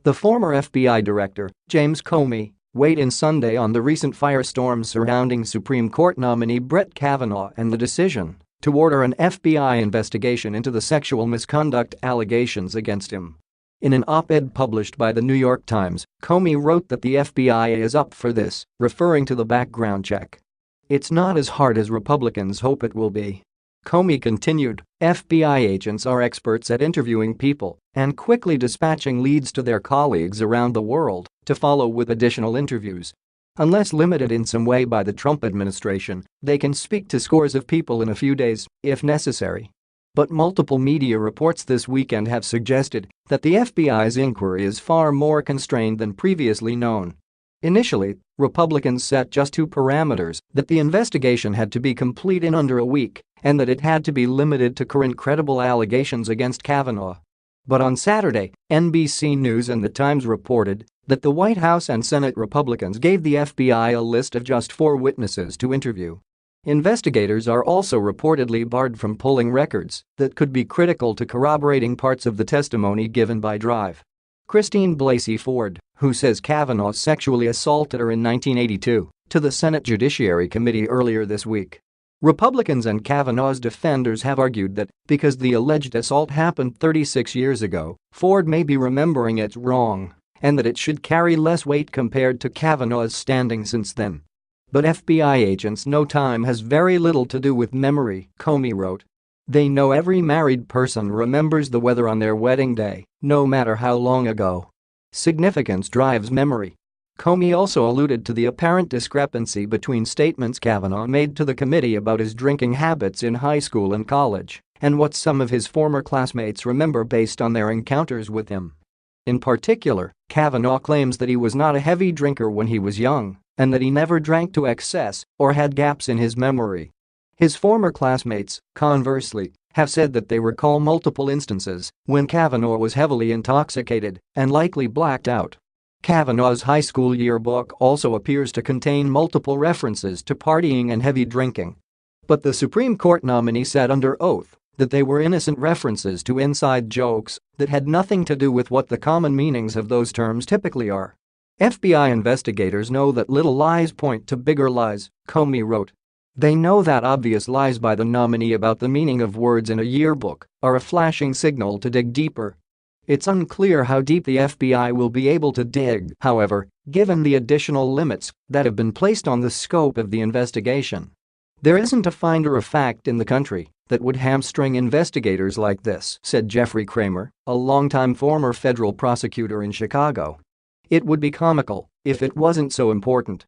The former FBI director, James Comey, weighed in Sunday on the recent firestorm surrounding Supreme Court nominee Brett Kavanaugh and the decision to order an FBI investigation into the sexual misconduct allegations against him. In an op-ed published by the New York Times, Comey wrote that the FBI is up for this, referring to the background check. "It's not as hard as Republicans hope it will be." Comey continued, "FBI agents are experts at interviewing people and quickly dispatching leads to their colleagues around the world to follow with additional interviews. Unless limited in some way by the Trump administration, they can speak to scores of people in a few days, if necessary." But multiple media reports this weekend have suggested that the FBI's inquiry is far more constrained than previously known. Initially, Republicans set just two parameters: that the investigation had to be complete in under a week and that it had to be limited to current credible allegations against Kavanaugh. But on Saturday, NBC News and The Times reported that the White House and Senate Republicans gave the FBI a list of just 4 witnesses to interview. Investigators are also reportedly barred from pulling records that could be critical to corroborating parts of the testimony given by Drive. Christine Blasey Ford, who says Kavanaugh sexually assaulted her in 1982, to the Senate Judiciary Committee earlier this week. Republicans and Kavanaugh's defenders have argued that because the alleged assault happened 36 years ago, Ford may be remembering it wrong and that it should carry less weight compared to Kavanaugh's standing since then. But FBI agents know time has very little to do with memory, Comey wrote. They know every married person remembers the weather on their wedding day, no matter how long ago. Significance drives memory. Comey also alluded to the apparent discrepancy between statements Kavanaugh made to the committee about his drinking habits in high school and college and what some of his former classmates remember based on their encounters with him. In particular, Kavanaugh claims that he was not a heavy drinker when he was young and that he never drank to excess or had gaps in his memory. His former classmates, conversely, have said that they recall multiple instances when Kavanaugh was heavily intoxicated and likely blacked out. Kavanaugh's high school yearbook also appears to contain multiple references to partying and heavy drinking. But the Supreme Court nominee said under oath that they were innocent references to inside jokes that had nothing to do with what the common meanings of those terms typically are. FBI investigators know that little lies point to bigger lies, Comey wrote. They know that obvious lies by the nominee about the meaning of words in a yearbook are a flashing signal to dig deeper. It's unclear how deep the FBI will be able to dig, however, given the additional limits that have been placed on the scope of the investigation. There isn't a finder of fact in the country that would hamstring investigators like this, said Jeffrey Kramer, a longtime former federal prosecutor in Chicago. It would be comical if it wasn't so important.